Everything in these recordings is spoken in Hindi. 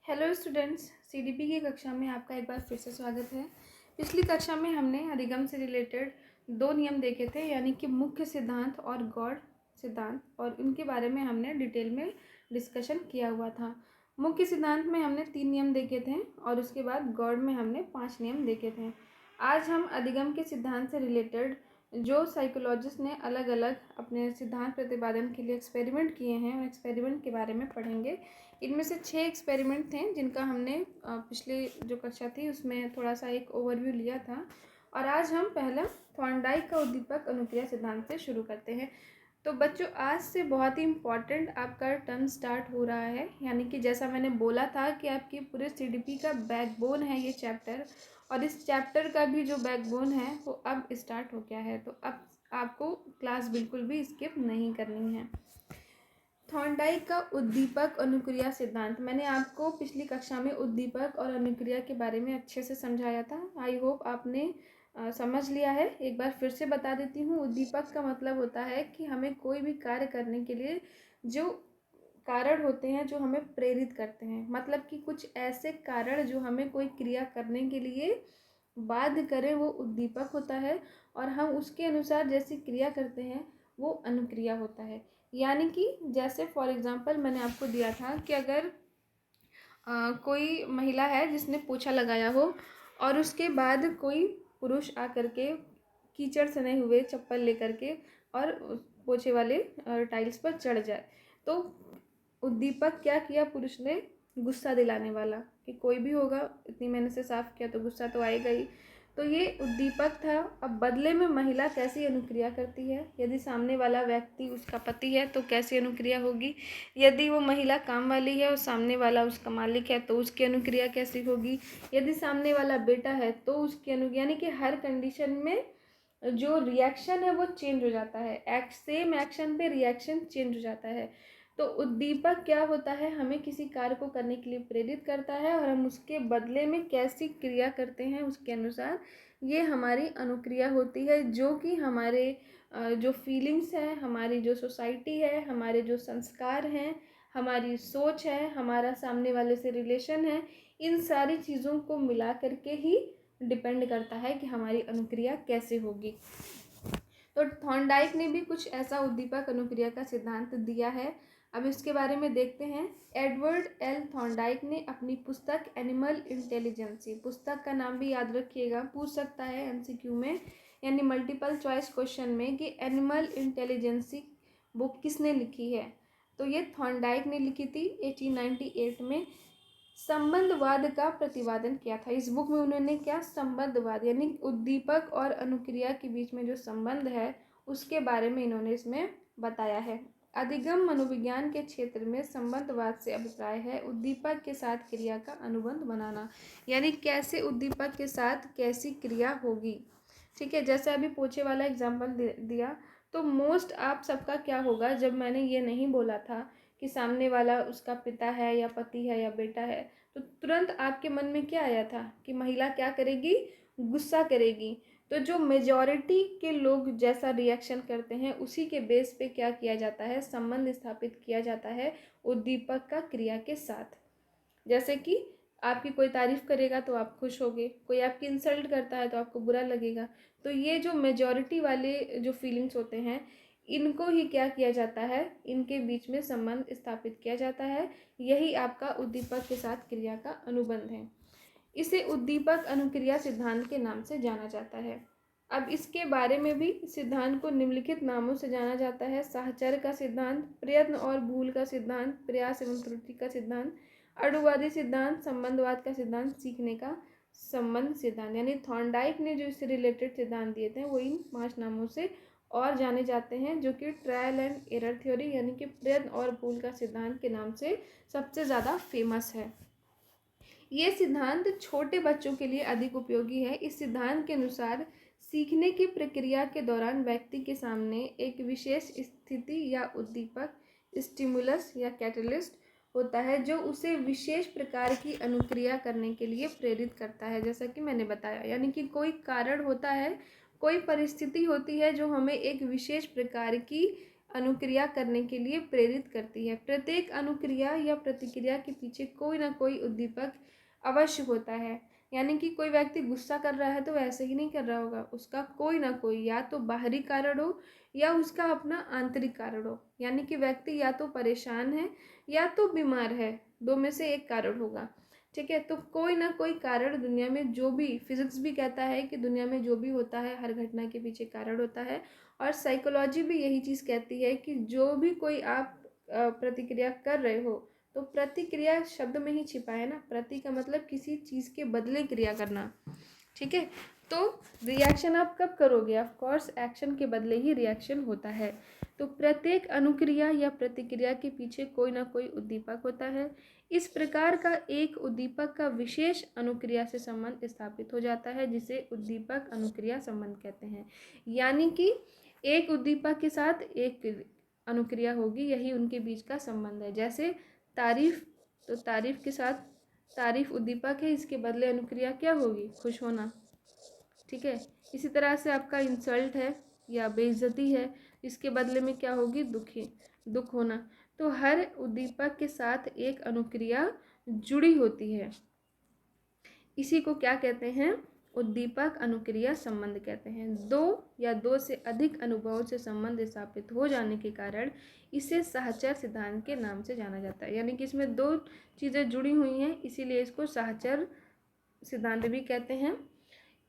हेलो स्टूडेंट्स, सीडीपी की कक्षा में आपका एक बार फिर से स्वागत है। पिछली कक्षा में हमने अधिगम से रिलेटेड दो नियम देखे थे, यानी कि मुख्य सिद्धांत और गौड़ सिद्धांत, और उनके बारे में हमने डिटेल में डिस्कशन किया हुआ था। मुख्य सिद्धांत में हमने 3 नियम देखे थे और उसके बाद गौड़ में हमने 5 नियम देखे थे। आज हम अधिगम के सिद्धांत से रिलेटेड जो साइकोलॉजिस्ट ने अलग अलग अपने सिद्धांत प्रतिपादन के लिए एक्सपेरिमेंट किए हैं, उन एक्सपेरिमेंट के बारे में पढ़ेंगे। इनमें से 6 एक्सपेरिमेंट थे जिनका हमने पिछले जो कक्षा थी उसमें थोड़ा सा एक ओवरव्यू लिया था। और आज हम पहला थॉर्नडाइक का उद्दीपक अनुक्रिया सिद्धांत से शुरू करते हैं। तो बच्चों, आज से बहुत ही इम्पॉर्टेंट आपका टर्म स्टार्ट हो रहा है, यानी कि जैसा मैंने बोला था कि आपकी पूरे सीडीपी का बैकबोन है ये चैप्टर, और इस चैप्टर का भी जो बैकबोन है वो अब स्टार्ट हो गया है। तो अब आपको क्लास बिल्कुल भी स्किप नहीं करनी है। थॉर्नडाइक का उद्दीपक अनुक्रिया सिद्धांत, मैंने आपको पिछली कक्षा में उद्दीपक और अनुक्रिया के बारे में अच्छे से समझाया था। आई होप आपने समझ लिया है। एक बार फिर से बता देती हूँ। उद्दीपक का मतलब होता है कि हमें कोई भी कार्य करने के लिए जो कारण होते हैं जो हमें प्रेरित करते हैं, मतलब कि कुछ ऐसे कारण जो हमें कोई क्रिया करने के लिए बाध्य करें, वो उद्दीपक होता है। और हम उसके अनुसार जैसी क्रिया करते हैं वो अनुक्रिया होता है। यानी कि जैसे फॉर एग्जांपल मैंने आपको दिया था कि अगर कोई महिला है जिसने पोछा लगाया हो और उसके बाद कोई पुरुष आकर के कीचड़ सने हुए चप्पल लेकर के और पोछे वाले टाइल्स पर चढ़ जाए, तो उद्दीपक क्या किया पुरुष ने? गुस्सा दिलाने वाला, कि कोई भी होगा, इतनी मैंने से साफ किया तो गुस्सा तो आएगा ही। तो ये उद्दीपक था। अब बदले में महिला कैसी अनुक्रिया करती है? यदि सामने वाला व्यक्ति उसका पति है तो कैसी अनुक्रिया होगी? यदि वो महिला काम वाली है और सामने वाला उसका मालिक है तो उसकी अनुक्रिया कैसी होगी? यदि सामने वाला बेटा है तो उसकी यानी कि हर कंडीशन में जो रिएक्शन है वो चेंज हो जाता है। सेम एक्शन पे रिएक्शन चेंज हो जाता है। तो उद्दीपक क्या होता है? हमें किसी कार्य को करने के लिए प्रेरित करता है और हम उसके बदले में कैसी क्रिया करते हैं उसके अनुसार ये हमारी अनुक्रिया होती है, जो कि हमारे जो फीलिंग्स हैं, हमारी जो सोसाइटी है, हमारे जो संस्कार हैं, हमारी सोच है, हमारा सामने वाले से रिलेशन है, इन सारी चीज़ों को मिला करके ही डिपेंड करता है कि हमारी अनुक्रिया कैसे होगी। तो थॉर्नडाइक ने भी कुछ ऐसा उद्दीपक अनुक्रिया का सिद्धांत दिया है। अब इसके बारे में देखते हैं। एडवर्ड एल थॉर्नडाइक ने अपनी पुस्तक एनिमल इंटेलिजेंसी, पुस्तक का नाम भी याद रखिएगा, पूछ सकता है एमसीक्यू में, यानी मल्टीपल चॉइस क्वेश्चन में, कि एनिमल इंटेलिजेंसी बुक किसने लिखी है? तो ये थॉर्नडाइक ने लिखी थी 1898 में। संबंधवाद का प्रतिपादन किया था। इस बुक में उन्होंने क्या? संबंधवाद, यानी उद्दीपक और अनुक्रिया के बीच में जो संबंध है उसके बारे में इन्होंने इसमें बताया है। अधिगम मनोविज्ञान के क्षेत्र में संबंधवाद से अभिप्राय है उद्दीपक के साथ क्रिया का अनुबंध बनाना, यानी कैसे उद्दीपक के साथ कैसी क्रिया होगी। ठीक है, जैसे अभी पोछे वाला एग्जाम्पल दिया, तो मोस्ट आप सबका क्या होगा, जब मैंने ये नहीं बोला था कि सामने वाला उसका पिता है या पति है या बेटा है, तो तुरंत आपके मन में क्या आया था कि महिला क्या करेगी? गुस्सा करेगी। तो जो मेजॉरिटी के लोग जैसा रिएक्शन करते हैं उसी के बेस पे क्या किया जाता है? संबंध स्थापित किया जाता है उद्दीपक का क्रिया के साथ। जैसे कि आपकी कोई तारीफ करेगा तो आप खुश होगे, कोई आपकी इंसल्ट करता है तो आपको बुरा लगेगा। तो ये जो मेजॉरिटी वाले जो फीलिंग्स होते हैं इनको ही क्या किया जाता है? इनके बीच में संबंध स्थापित किया जाता है। यही आपका उद्दीपक के साथ क्रिया का अनुबंध है। इसे उद्दीपक अनुक्रिया सिद्धांत के नाम से जाना जाता है। अब इसके बारे में भी सिद्धांत को निम्नलिखित नामों से जाना जाता है: साहचर्य का सिद्धांत, प्रयत्न और भूल का सिद्धांत, प्रयास एवं त्रुटि का सिद्धांत, अणुवादी सिद्धांत, संबंधवाद का सिद्धांत, सीखने का संबंध सिद्धांत। यानी थॉर्नडाइक ने जो इससे रिलेटेड सिद्धांत दिए थे वो इन 5 नामों से और जाने जाते हैं, जो कि ट्रायल एंड एरर थ्योरी यानी कि प्रयत्न और भूल का सिद्धांत के नाम से सबसे ज़्यादा फेमस है। ये सिद्धांत छोटे बच्चों के लिए अधिक उपयोगी है। इस सिद्धांत के अनुसार सीखने की प्रक्रिया के दौरान व्यक्ति के सामने एक विशेष स्थिति या उद्दीपक, स्टिमुलस या कैटलिस्ट होता है जो उसे विशेष प्रकार की अनुक्रिया करने के लिए प्रेरित करता है। जैसा कि मैंने बताया, यानी कि कोई कारण होता है, कोई परिस्थिति होती है जो हमें एक विशेष प्रकार की अनुक्रिया करने के लिए प्रेरित करती है। प्रत्येक अनुक्रिया या प्रतिक्रिया के पीछे कोई ना कोई उद्दीपक अवश्य होता है। यानी कि कोई व्यक्ति गुस्सा कर रहा है तो ऐसे ही नहीं कर रहा होगा, उसका कोई ना कोई या तो बाहरी कारण हो या उसका अपना आंतरिक कारण हो। यानी कि व्यक्ति या तो परेशान है या तो बीमार है, दो में से एक कारण होगा। ठीक है, तो कोई ना कोई कारण दुनिया में, जो भी फिजिक्स भी कहता है कि दुनिया में जो भी होता है हर घटना के पीछे कारण होता है, और साइकोलॉजी भी यही चीज़ कहती है कि जो भी कोई आप प्रतिक्रिया कर रहे हो, तो प्रतिक्रिया शब्द में ही छिपा है ना। प्रति का मतलब किसी चीज़ के बदले क्रिया करना। ठीक है, तो रिएक्शन आप कब करोगे? ऑफ कोर्स एक्शन के बदले ही रिएक्शन होता है। तो प्रत्येक अनुक्रिया या प्रतिक्रिया के पीछे कोई ना कोई उद्दीपक होता है। इस प्रकार का एक उद्दीपक का विशेष अनुक्रिया से संबंध स्थापित हो जाता है, जिसे उद्दीपक अनुक्रिया संबंध कहते हैं। यानी कि एक उद्दीपक के साथ एक अनुक्रिया होगी, यही उनके बीच का संबंध है। जैसे तारीफ, तो तारीफ के साथ तारीफ उद्दीपक है, इसके बदले अनुक्रिया क्या होगी? खुश होना। ठीक है, इसी तरह से आपका इंसल्ट है या बेइज्जती है, इसके बदले में क्या होगी? दुख होना। तो हर उद्दीपक के साथ एक अनुक्रिया जुड़ी होती है। इसी को क्या कहते हैं? उद्दीपक अनुक्रिया संबंध कहते हैं। दो या दो से अधिक अनुभवों से संबंध स्थापित हो जाने के कारण इसे सहचर सिद्धांत के नाम से जाना जाता है। यानी कि इसमें दो चीज़ें जुड़ी हुई हैं, इसीलिए इसको सहचर सिद्धांत भी कहते हैं।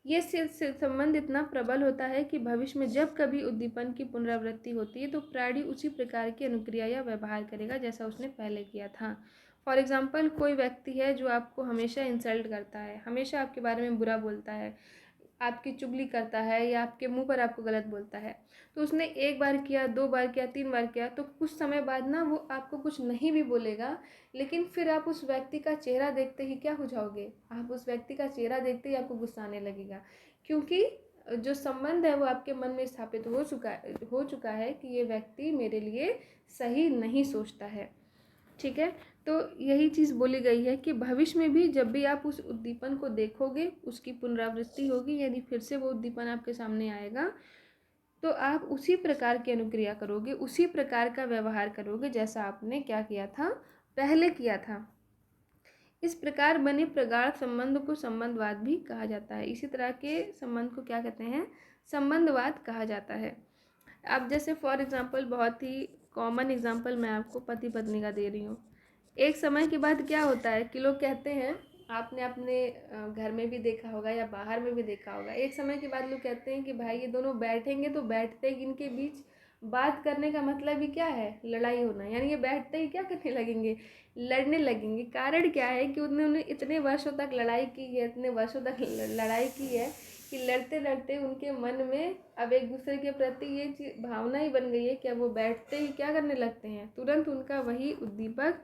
ये संबंध इतना प्रबल होता है कि भविष्य में जब कभी उद्दीपन की पुनरावृत्ति होती है तो प्राणी उसी प्रकार की अनुक्रिया या व्यवहार करेगा जैसा उसने पहले किया था। फॉर एग्जाम्पल, कोई व्यक्ति है जो आपको हमेशा इंसल्ट करता है, हमेशा आपके बारे में बुरा बोलता है, आपकी चुगली करता है या आपके मुंह पर आपको गलत बोलता है। तो उसने एक बार किया, दो बार किया, तीन बार किया, तो कुछ समय बाद ना वो आपको कुछ नहीं भी बोलेगा, लेकिन फिर आप उस व्यक्ति का चेहरा देखते ही क्या हो जाओगे? आप उस व्यक्ति का चेहरा देखते ही आपको गुस्सा आने लगेगा, क्योंकि जो संबंध है वो आपके मन में स्थापित हो चुका है कि ये व्यक्ति मेरे लिए सही नहीं सोचता है। ठीक है, तो यही चीज़ बोली गई है कि भविष्य में भी जब भी आप उस उद्दीपन को देखोगे, उसकी पुनरावृत्ति होगी, यानी फिर से वो उद्दीपन आपके सामने आएगा, तो आप उसी प्रकार की अनुक्रिया करोगे, उसी प्रकार का व्यवहार करोगे जैसा आपने क्या किया था? पहले किया था। इस प्रकार बने प्रगाढ़ संबंध को संबंधवाद भी कहा जाता है। इसी तरह के संबंध को क्या कहते हैं? संबंधवाद कहा जाता है। अब जैसे फॉर एग्जांपल, बहुत ही कॉमन एग्जांपल मैं आपको पति पत्नी का दे रही हूँ। एक समय के बाद क्या होता है कि लोग कहते हैं, आपने अपने घर में भी देखा होगा या बाहर में भी देखा होगा, एक समय के बाद लोग कहते हैं कि भाई ये दोनों बैठेंगे तो बैठते ही इनके बीच बात करने का मतलब ही क्या है? लड़ाई होना। यानी ये बैठते ही क्या करने लगेंगे? लड़ने लगेंगे। कारण क्या है कि उन्होंने इतने वर्षों तक लड़ाई की है, इतने वर्षों तक लड़ाई की है कि लड़ते लड़ते उनके मन में अब एक दूसरे के प्रति ये भावना ही बन गई है कि अब वो बैठते ही क्या करने लगते हैं? तुरंत उनका वही उद्दीपक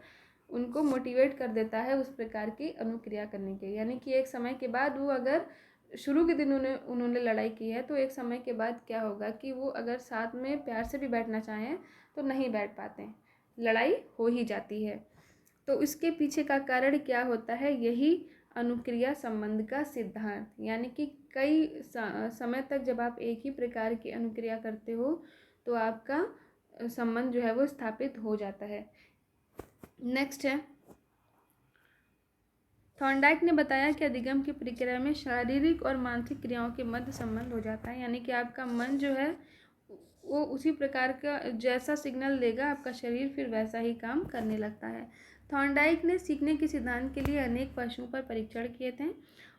उनको मोटिवेट कर देता है उस प्रकार की अनुक्रिया करने के। यानी कि एक समय के बाद वो, अगर शुरू के दिन उन्होंने लड़ाई की है, तो एक समय के बाद क्या होगा कि वो अगर साथ में प्यार से भी बैठना चाहें तो नहीं बैठ पाते हैं, लड़ाई हो ही जाती है। तो इसके पीछे का कारण क्या होता है? यही अनुक्रिया संबंध का सिद्धांत। यानी कि कई समय तक जब आप एक ही प्रकार की अनुक्रिया करते हो तो आपका संबंध जो है वो स्थापित हो जाता है। नेक्स्ट है, थॉर्नडाइक ने बताया कि अधिगम की प्रक्रिया में शारीरिक और मानसिक क्रियाओं के मध्य संबंध हो जाता है। यानी कि आपका मन जो है वो उसी प्रकार का जैसा सिग्नल देगा, आपका शरीर फिर वैसा ही काम करने लगता है। थॉर्नडाइक ने सीखने के सिद्धांत के लिए अनेक पशुओं पर परीक्षण किए थे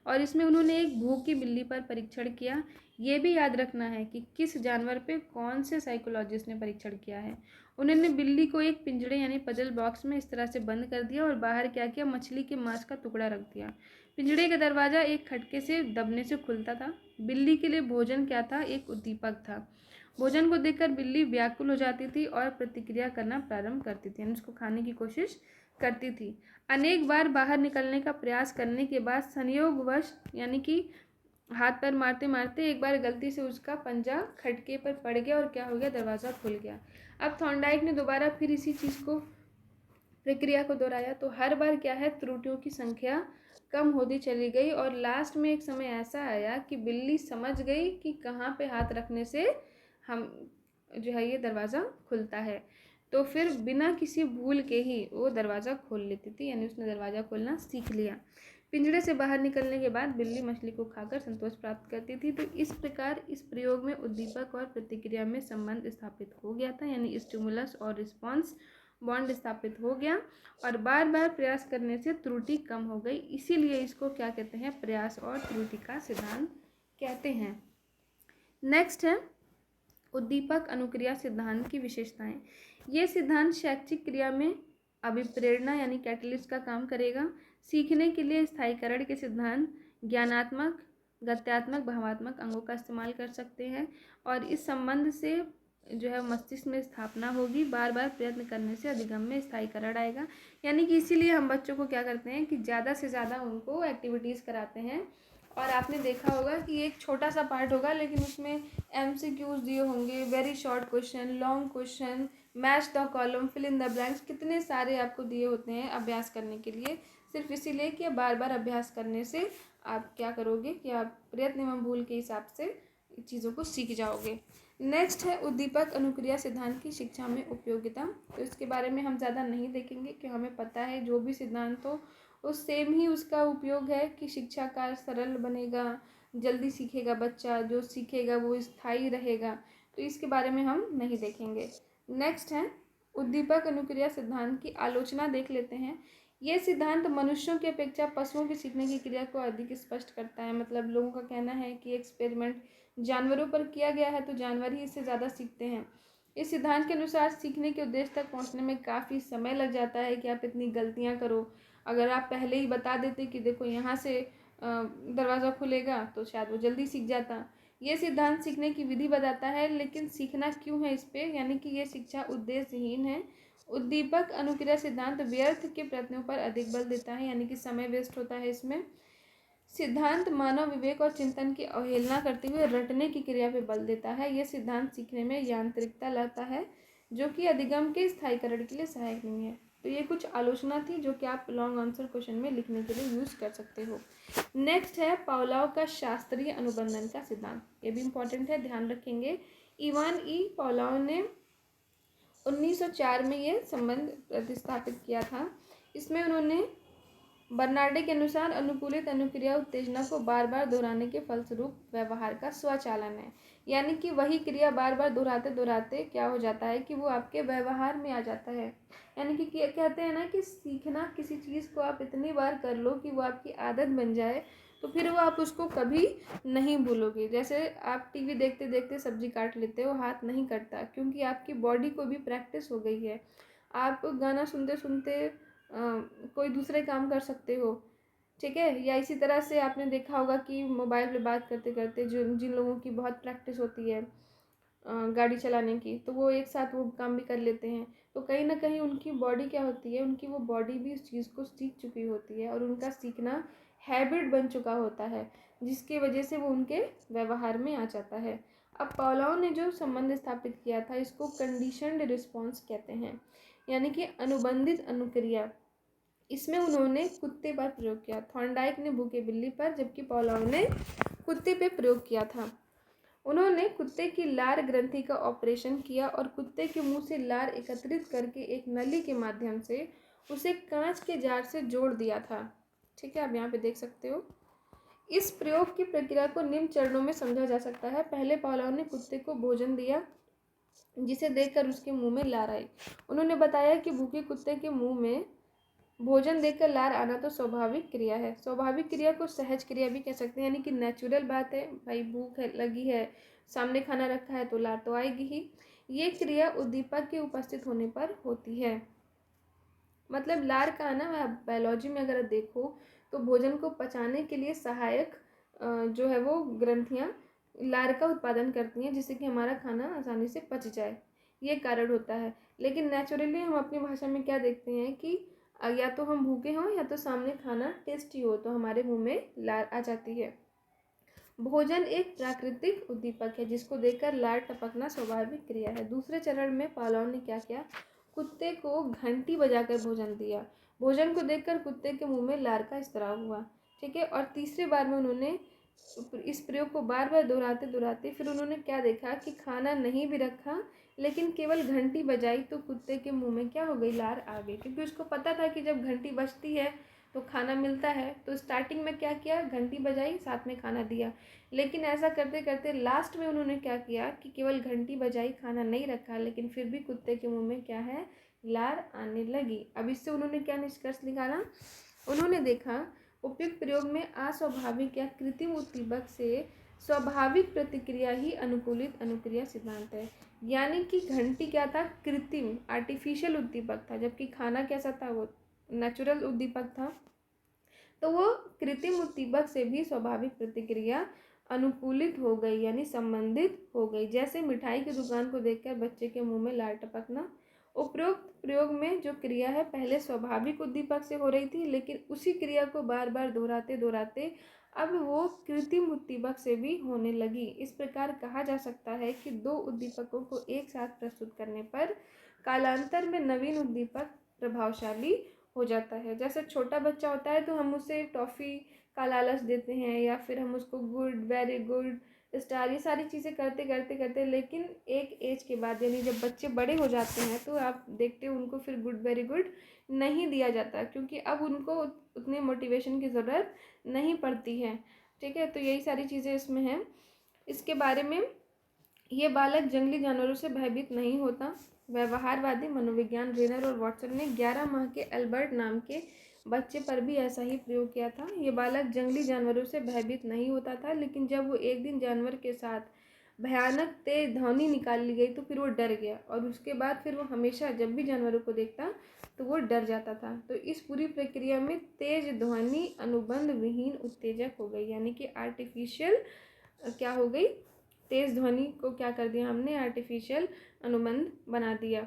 और इसमें उन्होंने एक भूखी बिल्ली पर परीक्षण किया। ये भी याद रखना है कि किस जानवर पे कौन से साइकोलॉजिस्ट ने परीक्षण किया है। उन्होंने बिल्ली को एक पिंजड़े यानी पजल बॉक्स में इस तरह से बंद कर दिया और बाहर क्या किया? मछली के मांस का टुकड़ा रख दिया। पिंजड़े का दरवाज़ा एक खटके से दबने से खुलता था। बिल्ली के लिए भोजन क्या था? एक उद्दीपक था। भोजन को देखकर बिल्ली व्याकुल हो जाती थी और प्रतिक्रिया करना प्रारंभ करती थी, यानी उसको खाने की कोशिश करती थी। अनेक बार बाहर निकलने का प्रयास करने के बाद संयोगवश, यानी कि हाथ पैर मारते मारते एक बार गलती से उसका पंजा खटके पर पड़ गया और क्या हो गया? दरवाज़ा खुल गया। अब थॉर्नडाइक ने दोबारा फिर इसी चीज़ को, प्रक्रिया को दोहराया, तो हर बार क्या है? त्रुटियों की संख्या कम होती चली गई और लास्ट में एक समय ऐसा आया कि बिल्ली समझ गई कि कहाँ पे हाथ रखने से हम जो है ये दरवाज़ा खुलता है। तो फिर बिना किसी भूल के ही वो दरवाज़ा खोल लेती थी, यानी उसने दरवाज़ा खोलना सीख लिया। पिंजड़े से बाहर निकलने के बाद बिल्ली मछली को खाकर संतोष प्राप्त करती थी। तो इस प्रकार इस प्रयोग में उद्दीपक और प्रतिक्रिया में संबंध स्थापित हो गया था, यानी स्टिमुलस और रिस्पॉन्स बॉन्ड स्थापित हो गया और बार बार प्रयास करने से त्रुटि कम हो गई। इसीलिए इसको क्या कहते हैं, प्रयास और त्रुटि का सिद्धांत कहते हैं। नेक्स्ट है उद्दीपक अनुक्रिया सिद्धांत की विशेषताएं। ये सिद्धांत शैक्षिक क्रिया में अभिप्रेरणा यानी कैटलिस्ट का काम करेगा। सीखने के लिए स्थायीकरण के सिद्धांत ज्ञानात्मक, गत्यात्मक, भावात्मक अंगों का इस्तेमाल कर सकते हैं और इस संबंध से जो है मस्तिष्क में स्थापना होगी। बार बार प्रयत्न करने से अधिगम में स्थायीकरण आएगा। यानी कि इसीलिए हम बच्चों को क्या करते हैं कि ज़्यादा से ज़्यादा उनको एक्टिविटीज़ कराते हैं। और आपने देखा होगा कि एक छोटा सा पार्ट होगा लेकिन उसमें MCQs दिए होंगे, very short question, long question, match the column, fill in the blanks, कितने सारे आपको दिए होते हैं अभ्यास करने के लिए। सिर्फ इसीलिए कि बार बार अभ्यास करने से आप क्या करोगे कि आप प्रयत्न एवं भूल के हिसाब से चीज़ों को सीख जाओगे। नेक्स्ट है उद्दीपक अनुक्रिया सिद्धांत की शिक्षा में उपयोगिता। तो इसके बारे में हम ज़्यादा नहीं देखेंगे कि हमें पता है जो भी सिद्धांत हो उस सेम ही उसका उपयोग है कि शिक्षा का सरल बनेगा, जल्दी सीखेगा बच्चा, जो सीखेगा वो स्थायी रहेगा। तो इसके बारे में हम नहीं देखेंगे। नेक्स्ट है उद्दीपक अनुक्रिया सिद्धांत की आलोचना देख लेते हैं। ये सिद्धांत मनुष्यों की अपेक्षा पशुओं की सीखने की क्रिया को अधिक स्पष्ट करता है। मतलब लोगों का कहना है कि एक्सपेरिमेंट जानवरों पर किया गया है तो जानवर ही इससे ज़्यादा सीखते हैं। इस सिद्धांत के अनुसार सीखने के उद्देश्य तक पहुंचने में काफ़ी समय लग जाता है कि आप इतनी गलतियां करो। अगर आप पहले ही बता देते कि देखो यहाँ से दरवाज़ा खुलेगा तो शायद वो जल्दी सीख जाता। ये सिद्धांत सीखने की विधि बताता है, लेकिन सीखना क्यों है इस पे, यानी कि ये शिक्षा उद्देश्यहीन है। उद्दीपक अनुक्रिया सिद्धांत व्यर्थ के प्रयत्नों पर अधिक बल देता है, यानी कि समय वेस्ट होता है इसमें। सिद्धांत मानव विवेक और चिंतन की अवहेलना करते हुए रटने की क्रिया पर बल देता है। यह सिद्धांत सीखने में यांत्रिकता लाता है जो कि अधिगम के स्थायीकरण के लिए सहायक नहीं है। तो ये कुछ आलोचना थी जो कि आप लॉन्ग आंसर क्वेश्चन में लिखने के लिए यूज कर सकते हो। नेक्स्ट है पावलोव का शास्त्रीय अनुबंधन का सिद्धांत। ये भी इंपॉर्टेंट है, ध्यान रखेंगे। इवान ई पावलोव ने 1904 में ये संबंध प्रतिस्थापित किया था। इसमें उन्होंने बर्नार्डे के अनुसार अनुकूलित अनुक्रिया उत्तेजना को बार बार दोहराने के फलस्वरूप व्यवहार का स्वचालन है। यानी कि वही क्रिया बार बार दोहराते दोहराते क्या हो जाता है कि वो आपके व्यवहार में आ जाता है। यानी कि कहते हैं ना कि सीखना किसी चीज़ को आप इतनी बार कर लो कि वो आपकी आदत बन जाए, तो फिर वो आप उसको कभी नहीं भूलोगे। जैसे आप टीवी देखते देखते सब्जी काट लेते हो, हाथ नहीं कटता क्योंकि आपकी बॉडी को भी प्रैक्टिस हो गई है। आप गाना सुनते सुनते कोई दूसरे काम कर सकते हो, ठीक है। या इसी तरह से आपने देखा होगा कि मोबाइल पे बात करते करते जो जिन लोगों की बहुत प्रैक्टिस होती है गाड़ी चलाने की, तो वो एक साथ वो काम भी कर लेते हैं। तो कहीं ना कहीं उनकी बॉडी क्या होती है, उनकी वो बॉडी भी उस चीज़ को सीख चुकी होती है और उनका सीखना हैबिट बन चुका होता है, जिसकी वजह से वो उनके व्यवहार में आ जाता है। अब पावलोव ने जो संबंध स्थापित किया था इसको कंडीशनड रिस्पॉन्स कहते हैं, यानी कि अनुबंधित अनुक्रिया। इसमें उन्होंने कुत्ते पर प्रयोग किया। थॉर्नडाइक ने भूखे बिल्ली पर, जबकि पावलोव ने कुत्ते पे प्रयोग किया था। उन्होंने कुत्ते की लार ग्रंथि का ऑपरेशन किया और कुत्ते के मुंह से लार एकत्रित करके एक नली के माध्यम से उसे कांच के जार से जोड़ दिया था। ठीक है, आप यहाँ पे देख सकते हो। इस प्रयोग की प्रक्रिया को निम्न चरणों में समझा जा सकता है। पहले पावलोव ने कुत्ते को भोजन दिया जिसे देखकर उसके मुंह में लार आई। उन्होंने बताया कि भूखे कुत्ते के मुंह में भोजन देखकर लार आना तो स्वाभाविक क्रिया है। स्वाभाविक क्रिया को सहज क्रिया भी कह सकते हैं, यानी कि नेचुरल बात है। भाई भूख है, लगी है, सामने खाना रखा है तो लार तो आएगी ही। ये क्रिया उद्दीपक के उपस्थित होने पर होती है। मतलब लार का आना बायोलॉजी में अगर देखो तो भोजन को पचाने के लिए सहायक जो है वो ग्रंथियाँ लार का उत्पादन करती हैं जिससे कि हमारा खाना आसानी से पच जाए, ये कारण होता है। लेकिन नेचुरली हम अपनी भाषा में क्या देखते हैं कि या तो हम भूखे हों या तो सामने खाना टेस्टी हो तो हमारे मुंह में लार आ जाती है। भोजन एक प्राकृतिक उद्दीपक है जिसको देखकर लार टपकना स्वाभाविक क्रिया है। दूसरे चरण में पावलोव ने क्या किया, कुत्ते को घंटी बजाकर भोजन दिया। भोजन को देखकर कुत्ते के मुंह में लार का स्त्राव हुआ, ठीक है। और तीसरे बार में उन्होंने इस प्रयोग को बार बार दोहराते दोहराते फिर उन्होंने क्या देखा कि खाना नहीं भी रखा लेकिन केवल घंटी बजाई तो कुत्ते के मुंह में क्या हो गई, लार आ गई। क्योंकि उसको पता था कि जब घंटी बजती है तो खाना मिलता है। तो स्टार्टिंग में क्या किया, घंटी बजाई, साथ में खाना दिया। लेकिन ऐसा करते करते लास्ट में उन्होंने क्या किया कि केवल घंटी बजाई, खाना नहीं रखा, लेकिन फिर भी कुत्ते के मुंह में क्या है, लार आने लगी। अब इससे उन्होंने क्या निष्कर्ष निकाला, उन्होंने देखा उपयुक्त प्रयोग में अस्वाभाविक या कृत्रिम उद्दीपक से स्वाभाविक प्रतिक्रिया ही अनुकूलित अनुक्रिया सिद्धांत है। यानी कि घंटी क्या था, कृत्रिम आर्टिफिशियल उद्दीपक था, जबकि खाना कैसा था, वो नेचुरल उद्दीपक था। तो वो कृत्रिम उद्दीपक से भी स्वाभाविक प्रतिक्रिया अनुकूलित हो गई, यानी संबंधित हो गई। जैसे मिठाई की दुकान को देखकर बच्चे के मुंह में लार टपकना। उपरोक्त प्रयोग में जो क्रिया है पहले स्वाभाविक उद्दीपक से हो रही थी, लेकिन उसी क्रिया को बार बार दोहराते दोहराते अब वो कृत्रिम उद्दीपक से भी होने लगी। इस प्रकार कहा जा सकता है कि दो उद्दीपकों को एक साथ प्रस्तुत करने पर कालांतर में नवीन उद्दीपक प्रभावशाली हो जाता है। जैसे छोटा बच्चा होता है तो हम उसे टॉफ़ी का लालच देते हैं, या फिर हम उसको गुड, वेरी गुड, स्टार, ये सारी चीज़ें करते करते करते, लेकिन एक एज के बाद यानी जब बच्चे बड़े हो जाते हैं तो आप देखते हो उनको फिर गुड, वेरी गुड नहीं दिया जाता, क्योंकि अब उनको उतने मोटिवेशन की ज़रूरत नहीं पड़ती है। ठीक है, तो यही सारी चीज़ें इसमें हैं। इसके बारे में, ये बालक जंगली जानवरों से भयभीत नहीं होता। व्यवहारवादी मनोविज्ञान रेनर और वॉटसन ने 11 माह के एल्बर्ट नाम के बच्चे पर भी ऐसा ही प्रयोग किया था। ये बालक जंगली जानवरों से भयभीत नहीं होता था, लेकिन जब वो एक दिन जानवर के साथ भयानक तेज ध्वनि निकाल ली गई तो फिर वो डर गया, और उसके बाद फिर वो हमेशा जब भी जानवरों को देखता तो वो डर जाता था। तो इस पूरी प्रक्रिया में तेज ध्वनि अनुबंध विहीन उत्तेजक हो गई, यानी कि आर्टिफिशियल क्या हो गई, तेज ध्वनि को क्या कर दिया हमने, आर्टिफिशियल अनुबंध बना दिया,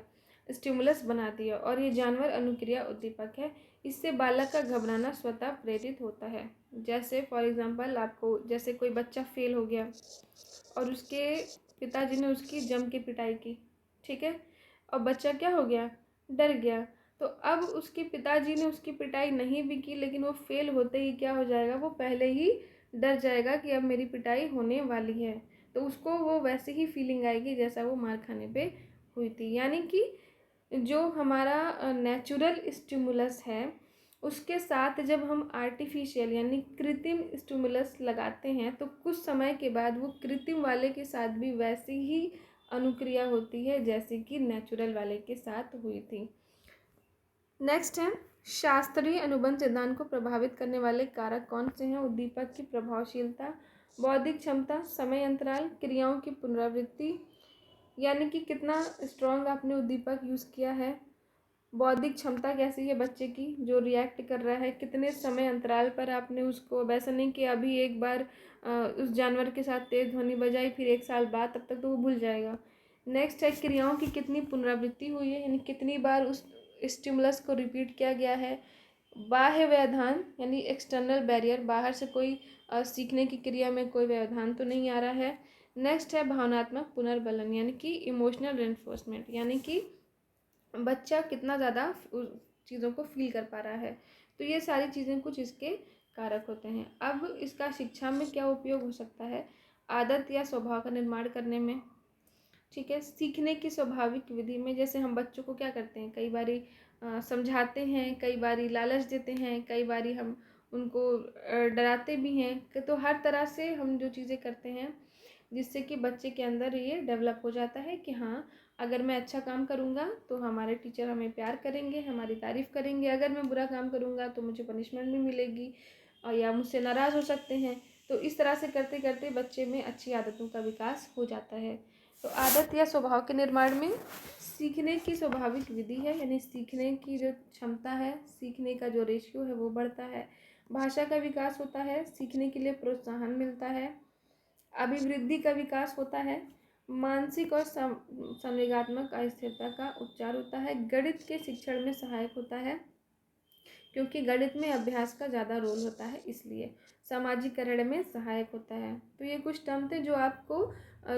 स्टिमुलस बना दिया, और ये जानवर अनुक्रिया उद्दीपक है। इससे बालक का घबराना स्वतः प्रेरित होता है। जैसे फॉर एग्जांपल, आपको जैसे कोई बच्चा फेल हो गया और उसके पिताजी ने उसकी जम के पिटाई की, ठीक है, और बच्चा क्या हो गया, डर गया। तो अब उसके पिताजी ने उसकी पिटाई नहीं भी की, लेकिन वो फेल होते ही क्या हो जाएगा, वो पहले ही डर जाएगा कि अब मेरी पिटाई होने वाली है। तो उसको वो वैसे ही फीलिंग आएगी जैसा वो मार खाने पे हुई थी। यानी कि जो हमारा नेचुरल स्टिमुलस है उसके साथ जब हम आर्टिफिशियल यानी कृत्रिम स्टिमुलस लगाते हैं तो कुछ समय के बाद वो कृत्रिम वाले के साथ भी वैसी ही अनुक्रिया होती है जैसे कि नेचुरल वाले के साथ हुई थी। नेक्स्ट है, शास्त्रीय अनुबंध सिद्धांत को प्रभावित करने वाले कारक कौन से हैं। उद्दीपक की प्रभावशीलता, बौद्धिक क्षमता, समय अंतराल, क्रियाओं की पुनरावृत्ति, यानी कि कितना स्ट्रॉन्ग आपने उद्दीपक यूज़ किया है, बौद्धिक क्षमता कैसी है बच्चे की जो रिएक्ट कर रहा है, कितने समय अंतराल पर आपने उसको, वैसा नहीं कि अभी एक बार उस जानवर के साथ तेज ध्वनि बजाई फिर 1 साल बाद, तब तक तो वो भूल जाएगा। नेक्स्ट है, क्रियाओं की कितनी पुनरावृत्ति हुई है, यानी कितनी बार उस स्टिमुलस को रिपीट किया गया है। बाह्य व्यवधान यानी एक्सटर्नल बैरियर, बाहर से कोई सीखने की क्रिया में कोई व्यवधान तो नहीं आ रहा है। नेक्स्ट है भावनात्मक पुनर्बलन यानी कि इमोशनल रेनफोर्समेंट, यानी कि बच्चा कितना ज़्यादा चीज़ों को फील कर पा रहा है। तो ये सारी चीज़ें कुछ इसके कारक होते हैं। अब इसका शिक्षा में क्या उपयोग हो सकता है, आदत या स्वभाव का निर्माण करने में, ठीक है, सीखने की स्वाभाविक विधि में। जैसे हम बच्चों को क्या करते हैं, कई बारी समझाते हैं, कई बारी लालच देते हैं, कई बारी हम उनको डराते भी हैं। तो हर तरह से हम जो चीज़ें करते हैं जिससे कि बच्चे के अंदर ये डेवलप हो जाता है कि हाँ, अगर मैं अच्छा काम करूँगा तो हमारे टीचर हमें प्यार करेंगे, हमारी तारीफ़ करेंगे, अगर मैं बुरा काम करूँगा तो मुझे पनिशमेंट भी मिलेगी और या मुझसे नाराज़ हो सकते हैं। तो इस तरह से करते करते बच्चे में अच्छी आदतों का विकास हो जाता है। तो आदत या स्वभाव के निर्माण में सीखने की स्वाभाविक विधि है, यानी सीखने की जो क्षमता है, सीखने का जो रेशियो है वो बढ़ता है। भाषा का विकास होता है, सीखने के लिए प्रोत्साहन मिलता है, अभिवृद्धि का विकास होता है, मानसिक और संवेगात्मक अस्थिरता का उपचार होता है, गणित के शिक्षण में सहायक होता है क्योंकि गणित में अभ्यास का ज़्यादा रोल होता है, इसलिए सामाजिकरण में सहायक होता है। तो ये कुछ टर्म थे जो आपको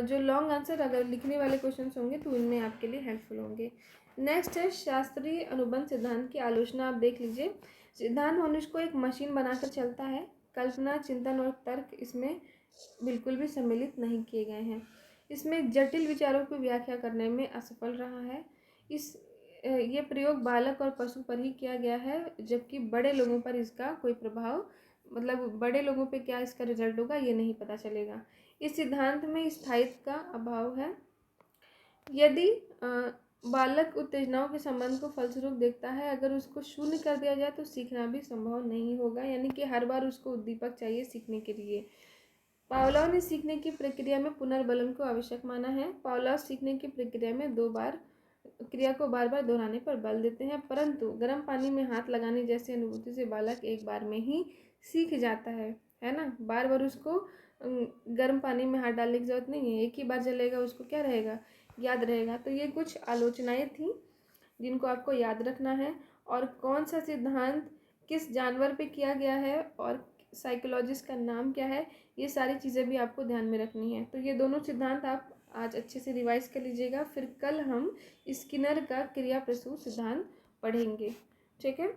जो लॉन्ग आंसर अगर लिखने वाले क्वेश्चन होंगे तो इनमें आपके लिए हेल्पफुल होंगे। नेक्स्ट है शास्त्रीय अनुबंध सिद्धांत की आलोचना। आप देख लीजिए, सिद्धांत मनुष्य को एक मशीन बनाकर चलता है, कल्पना, चिंतन और तर्क इसमें बिल्कुल भी सम्मिलित नहीं किए गए हैं। इसमें जटिल विचारों की व्याख्या करने में असफल रहा है। ये प्रयोग बालक और पशु पर ही किया गया है, जबकि बड़े लोगों पर इसका कोई प्रभाव, मतलब बड़े लोगों पे क्या इसका रिजल्ट होगा ये नहीं पता चलेगा। इस सिद्धांत में स्थायित्व का अभाव है। यदि बालक उत्तेजनाओं के संबंध को फलस्वरूप देखता है, अगर उसको शून्य कर दिया जाए तो सीखना भी संभव नहीं होगा, यानी कि हर बार उसको उद्दीपक चाहिए सीखने के लिए। पावलोव ने सीखने की प्रक्रिया में पुनर्बलन को आवश्यक माना है। पावलोव सीखने की प्रक्रिया में 2 बार क्रिया को बार बार दोहराने पर बल देते हैं, परंतु गर्म पानी में हाथ लगाने जैसी अनुभूति से बालक एक बार में ही सीख जाता है ना। बार बार उसको गर्म पानी में हाथ डालने की जरूरत नहीं है, एक ही बार जलेगा, उसको क्या रहेगा, याद रहेगा। तो ये कुछ आलोचनाएं थी जिनको आपको याद रखना है, और कौन सा सिद्धांत किस जानवर पे किया गया है और साइकोलॉजिस्ट का नाम क्या है, ये सारी चीज़ें भी आपको ध्यान में रखनी है। तो ये दोनों सिद्धांत आप आज अच्छे से रिवाइज कर लीजिएगा, फिर कल हम स्किनर का क्रिया प्रसूत सिद्धांत पढ़ेंगे। ठीक है।